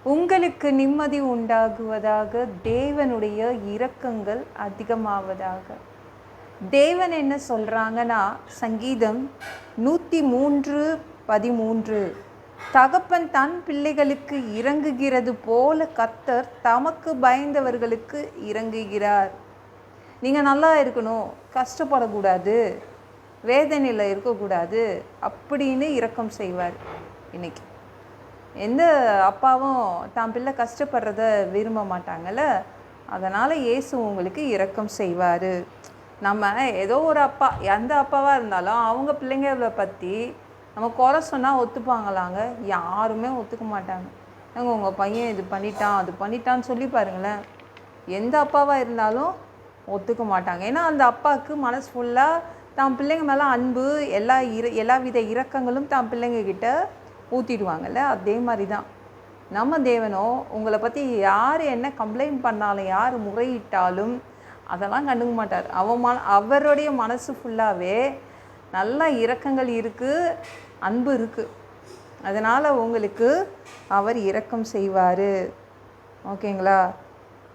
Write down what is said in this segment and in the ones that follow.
உங்களுக்கு நிம்மதி உண்டாகுவதாக, தேவனுடைய இரக்கங்கள் அதிகமாவதாக. தேவன் என்ன சொல்கிறாங்கன்னா, சங்கீதம் 103:13, தகப்பன் தன் பிள்ளைகளுக்கு இறங்குகிறது போல கர்த்தர் தமக்கு பயந்தவர்களுக்கு இறங்குகிறார். நீங்கள் நல்லா இருக்கணும், கஷ்டப்படக்கூடாது, வேதனையில் இருக்கக்கூடாது அப்படின்னு இரக்கம் செய்வார். இன்னைக்கு எந்த அப்பாவும் தான் பிள்ளை கஷ்டப்படுறத விரும்ப மாட்டாங்கள்ல. அதனால் இயேசு உங்களுக்கு இரக்கம் செய்வார். நம்ம ஏதோ ஒரு அப்பா, எந்த அப்பாவாக இருந்தாலும் அவங்க பிள்ளைங்களை பற்றி நம்ம குறை சொன்னால் ஒத்துப்பாங்களாங்க? யாருமே ஒத்துக்க மாட்டாங்க. ஏங்க உங்கள் பையன் இது பண்ணிட்டான் அது பண்ணிட்டான்னு சொல்லி பாருங்களேன், எந்த அப்பாவாக இருந்தாலும் ஒத்துக்க மாட்டாங்க. ஏன்னா அந்த அப்பாவுக்கு மனசு ஃபுல்லாக தான் பிள்ளைங்க மேலே அன்பு, எல்லா வித இரக்கங்களும் தான் பிள்ளைங்கக்கிட்ட ஊற்றிடுவாங்கள்ல. அதே மாதிரி தான் நம்ம தேவனோ உங்களை பற்றி யார் என்ன கம்ப்ளைண்ட் பண்ணாலும், யார் முறையிட்டாலும் அதெல்லாம் கண்டுக்க மாட்டார். அவருடைய மனசு ஃபுல்லாகவே நல்ல இரக்கங்கள் இருக்குது, அன்பு இருக்குது. அதனால் உங்களுக்கு அவர் இரக்கம் செய்வார். ஓகேங்களா?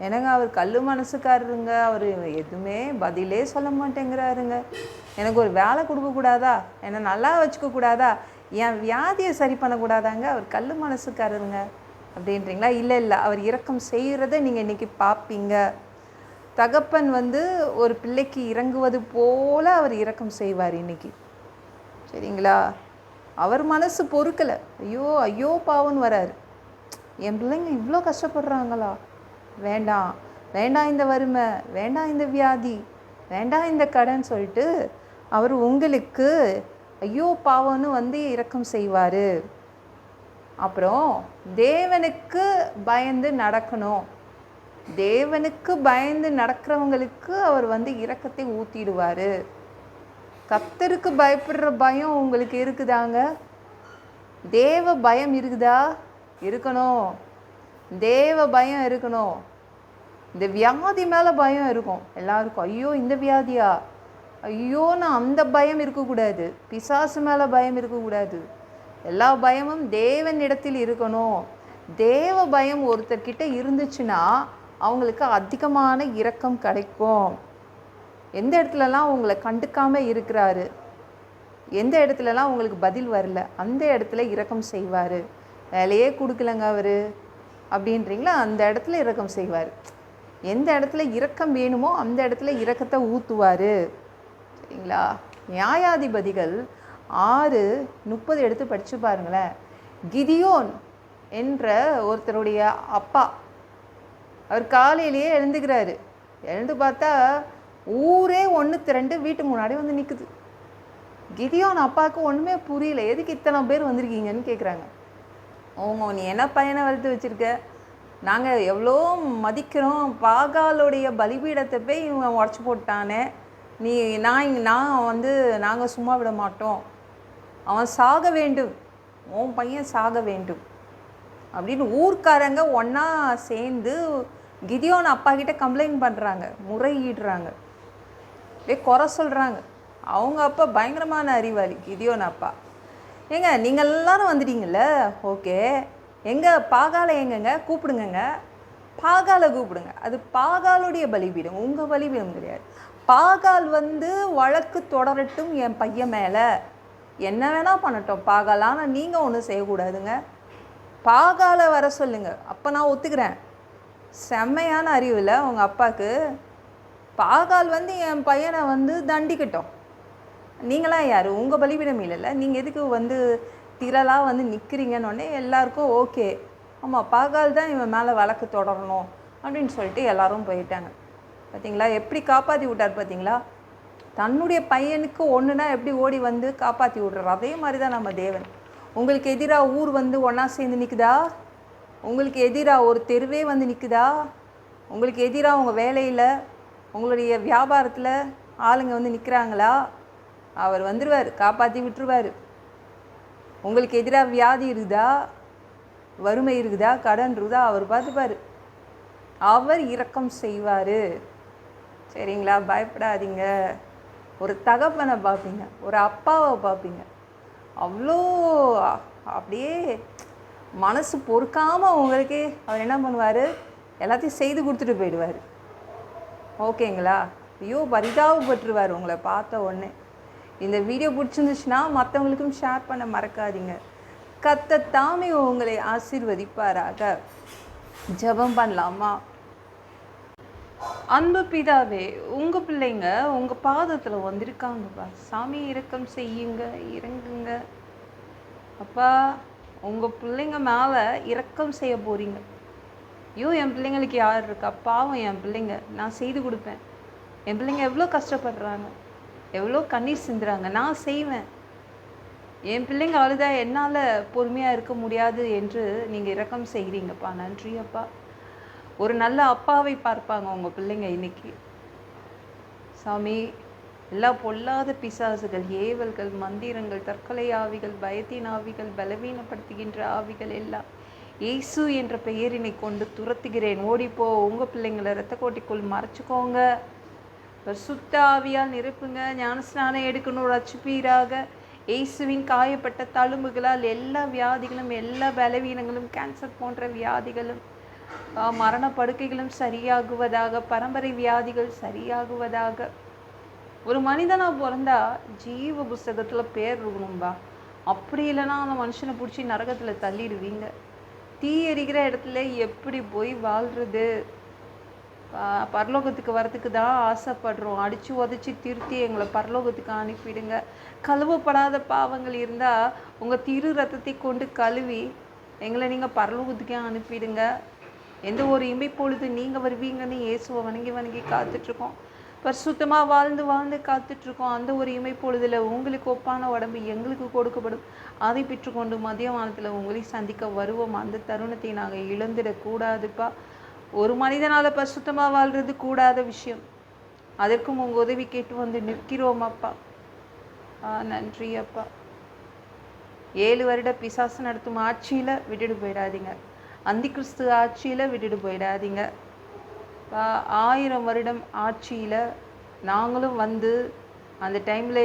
எனக்கு அவர் கல் மனசுக்காரருங்க. அவர் எதுவுமே பதிலே சொல்ல மாட்டேங்கிறாருங்க. எனக்கு ஒரு வேலை கொடுக்கக்கூடாதா, என்னை நல்லா வச்சுக்கக்கூடாதா, என் வியாதியை சரி பண்ணக்கூடாதாங்க, அவர் கல் மனசுக்காரருங்க அப்படின்றீங்களா? இல்லை இல்லை, அவர் இரக்கம் செய்கிறத நீங்கள் இன்றைக்கி பார்ப்பீங்க. தகப்பன் ஒரு பிள்ளைக்கு இறங்குவது போல் அவர் இரக்கம் செய்வார் இன்றைக்கி. சரிங்களா? அவர் மனசு பொறுக்கலை. ஐயோ ஐயோ பாவன்னு வராரு. என் பிள்ளைங்க இவ்வளோ கஷ்டப்படுறாங்களா, வேண்டாம் வேண்டாம் இந்த வறுமை, வேண்டாம் இந்த வியாதி, வேண்டாம் இந்த கடன் சொல்லிட்டு அவர் உங்களுக்கு ஐயோ பாவம்னு இரக்கம் செய்வார். அப்புறம் தேவனுக்கு பயந்து நடக்கணும். தேவனுக்கு பயந்து நடக்கிறவங்களுக்கு அவர் இரக்கத்தை ஊற்றிடுவார். கர்த்தருக்கு பயப்படுற பயம் உங்களுக்கு இருக்குதாங்க? தேவ பயம் இருக்குதா? இருக்கணும். தேவ பயம் இருக்கணும். இந்த வியாதி மேலே பயம் இருக்கும் எல்லாருக்கும். ஐயோ இந்த வியாதியா, ஐயோன்னு அந்த பயம் இருக்கக்கூடாது. பிசாசு மேலே பயம் இருக்கக்கூடாது. எல்லா பயமும் தேவனிடத்தில் இருக்கணும். தேவ பயம் ஒருத்தர்கிட்ட இருந்துச்சுன்னா அவங்களுக்கு அதிகமான இரக்கம் கிடைக்கும். எந்த இடத்துலலாம் உங்களை கண்டுக்காமல் இருக்கிறாரு, எந்த இடத்துலலாம் உங்களுக்கு பதில் வரல, அந்த இடத்துல இரக்கம் செய்வார். வேலையே கொடுக்கலங்க அவர் அப்படின்றீங்களா, அந்த இடத்துல இரக்கம் செய்வார். எந்த இடத்துல இரக்கம் வேணுமோ அந்த இடத்துல இரக்கத்தை ஊற்றுவார். சரிங்களா? நியாயாதிபதிகள் 6:30 எடுத்து படித்து பாருங்களேன். கிதியோன் என்ற ஒருத்தருடைய அப்பா, அவர் காலையிலேயே எழுந்துக்கிறாரு. எழுந்து பார்த்தா ஊரே 1-2 வீட்டு முன்னாடி நிற்குது. கிதியோன் அப்பாவுக்கு ஒன்றுமே புரியல. எதுக்கு இத்தனை பேர் வந்திருக்கீங்கன்னு கேட்குறாங்க. நீ என்ன பையனை வளர்த்து வச்சுருக்க, நாங்கள் எவ்வளோ மதிக்கிறோம், பாகாலுடைய பலிபீடத்தை போய் இவன் உடச்சி போட்டானே, நாங்கள் சும்மா விட மாட்டோம், அவன் சாக வேண்டும், உன் பையன் சாக வேண்டும் அப்படின்னு ஊர்க்காரங்க ஒன்றா சேர்ந்து கிதியோன் அப்பா கிட்ட கம்ப்ளைண்ட் பண்ணுறாங்க, முறையிடுறாங்க, அப்படியே குறை சொல்கிறாங்க. அவங்க அப்பா பயங்கரமான அறிவாளி கிதியோன் அப்பா. ஏங்க நீங்கள் எல்லாரும் வந்துட்டீங்கள்ல, ஓகே, எங்கள் பாகாலை எங்கங்க கூப்பிடுங்க, பாகாலை கூப்பிடுங்க. அது பாகாலுடைய பலிபீடம், உங்கள் பலிபீடம் கிடையாது. பாகால் வழக்கு தொடரட்டும் என் பையன் மேலே, என்ன வேணால் பண்ணட்டும் பாகாலான, நீங்கள் ஒன்றும் செய்யக்கூடாதுங்க. பாகாலை வர சொல்லுங்க, அப்போ நான் ஒத்துக்கிறேன். செம்மையான அறிவு இல்லை உங்கள் அப்பாவுக்கு. பாகால் என் பையனை தண்டிக்கட்டும். நீங்களாம் யார்? உங்கள் பலிபீடம் இல்லைல்ல, நீங்கள் எதுக்கு திரளாக நிற்கிறீங்கன்னொடனே எல்லாருக்கும் ஓகே, ஆமாம் பாகால் தான் இவன் மேலே வழக்கு தொடரணும் அப்படின்னு சொல்லிட்டு எல்லாரும் போயிட்டாங்க. பார்த்தீங்களா எப்படி காப்பாற்றி விட்டார்? பார்த்தீங்களா? தன்னுடைய பையனுக்கு ஒன்றுனா எப்படி ஓடி காப்பாற்றி விட்றாரு. அதே மாதிரி தான் நம்ம தேவன். உங்களுக்கு எதிராக ஊர் ஒன்றா சேர்ந்து நிற்குதா? உங்களுக்கு எதிராக ஒரு தெருவே நிற்குதா? உங்களுக்கு எதிராக உங்கள் வேலையில், உங்களுடைய வியாபாரத்தில் ஆளுங்க நிற்கிறாங்களா? அவர் வந்துடுவார், காப்பாற்றி விட்டுருவார். உங்களுக்கு எதிராக வியாதி இருக்குதா, வறுமை இருக்குதா, கடன் இருக்குதா, அவர் பார்த்துப்பார். அவர் இரக்கம் செய்வார். சரிங்களா? பயப்படாதீங்க. ஒரு தகப்பனை பார்ப்பீங்க, ஒரு அப்பாவை பார்ப்பீங்க, அவ்வளோ அப்படியே மனசு பொறுக்காமல் உங்களுக்கு அவர் என்ன பண்ணுவார், எல்லாத்தையும் செய்து கொடுத்துட்டு போயிடுவார். ஓகேங்களா? ஐயோ பரிதாபப்பட்டுருவார் உங்களை பார்த்த உடனே. இந்த வீடியோ பிடிச்சிருந்துச்சுன்னா மற்றவங்களுக்கும் ஷேர் பண்ண மறக்காதீங்க. கர்த்தர் தாமே உங்களை ஆசீர்வதிப்பாராக. ஜெபம் பண்ணலாமா? அன்பு பிதாவே, உங்கள் பிள்ளைங்க உங்கள் பாதத்தில் வந்திருக்காங்கப்பா. சாமி இரக்கம் செய்யுங்க, இறங்குங்க அப்பா. உங்கள் பிள்ளைங்க மேலே இரக்கம் செய்ய போகிறீங்க. ஐயோ என் பிள்ளைங்களுக்கு யார் இருக்கா, பாவம் என் பிள்ளைங்க, நான் செய்து கொடுப்பேன். என் பிள்ளைங்க எவ்வளோ கஷ்டப்படுறாங்க, எவ்வளோ கண்ணீர் சிந்துறாங்க, நான் செய்வேன். என் பிள்ளைங்க அழுதா என்னால் பொறுமையாக இருக்க முடியாது என்று நீங்கள் இரக்கம் செய்கிறீங்கப்பா. நன்றி அப்பா. ஒரு நல்ல அப்பாவை பார்ப்பாங்க உங்கள் பிள்ளைங்க இன்னைக்கு. சாமி, எல்லா பொல்லாத பிசாசுகள், ஏவல்கள், மந்திரங்கள், தற்கொலை ஆவிகள், பயத்தின் ஆவிகள், பலவீனப்படுத்துகின்ற ஆவிகள் எல்லாம் இயேசு என்ற பெயரினை கொண்டு துரத்துகிறேன். ஓடிப்போ. உங்கள் பிள்ளைங்களை இரத்த கோட்டிக்குள் மறைச்சிக்கோங்க. சுத்த ஆவியால் நிரப்புங்க. ஞானஸ்நானம் எடுக்கணும், ரட்சிப்பீராக. இயேசுவின் காயப்பட்ட தழும்புகளால் எல்லா வியாதிகளும், எல்லா பலவீனங்களும், கேன்சர் போன்ற வியாதிகளும், மரண படுக்கைகளும் சரியாகுவதாக. பரம்பரை வியாதிகள் சரியாகுவதாக. ஒரு மனிதனாக பிறந்தா ஜீவ புஸ்தகத்தில் பேர் இருக்கணும்பா. அப்படி இல்லைன்னா அந்த மனுஷனை பிடிச்சி நரகத்தில் தள்ளிடுவீங்க. தீ எரிக்கிற இடத்துல எப்படி போய் வாழ்கிறது? பரலோகத்துக்கு வரத்துக்கு தான் ஆசைப்படுறோம். அடித்து உதச்சி திருத்தி எங்களை பரலோகத்துக்கு அனுப்பிடுங்க. கழுவப்படாத பாவங்கள் இருந்தால் உங்கள் திரு ரத்தத்தை கொண்டு கழுவி எங்களை நீங்கள் பரலோகத்துக்கே அனுப்பிடுங்க. எந்த ஒரு இமைப்பொழுது நீங்கள் வருவீங்கன்னு இயேசுவை வணங்கி காத்துட்ருக்கோம். பரிசுத்தமாக வாழ்ந்து காத்துட்ருக்கோம். அந்த ஒரு இமைப்பொழுதில் உங்களுக்கு ஒப்பான உடம்பு எங்களுக்கு கொடுக்கப்படும். அதை பெற்றுக்கொண்டு மதிய வானத்தில் உங்களை சந்திக்க வருவோம். அந்த தருணத்தை நாங்கள் இழந்துடக்கூடாதுப்பா. ஒரு மனிதனால் பரிசுத்தமாக வாழ்கிறது கூடாத விஷயம். அதற்கும் உங்கள் உதவி கேட்டு வந்து நிற்கிறோம் அப்பா. நன்றி அப்பா. 7 வருட பிசாசு நடத்தும் ஆட்சியில் விட்டுட்டு போயிடாதீங்க. அந்தி கிறிஸ்து ஆட்சியில் விட்டுட்டு போயிடாதீங்க. 1000 வருடம் ஆட்சியில் நாங்களும் வந்து அந்த டைமில்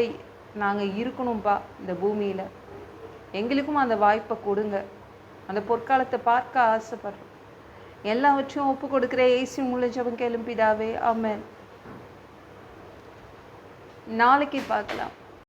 நாங்கள் இருக்கணும்ப்பா. இந்த பூமியில் எங்களுக்கும் அந்த வாய்ப்பை கொடுங்க. அந்த பொற்காலத்தை பார்க்க ஆசைப்படுறோம். எல்லாவற்றையும் ஒப்பு கொடுக்குற இயேசு மூலம் ஜெபம் கேளும் பிதாவே. ஆமென். நாளைக்கு பார்க்கலாம்.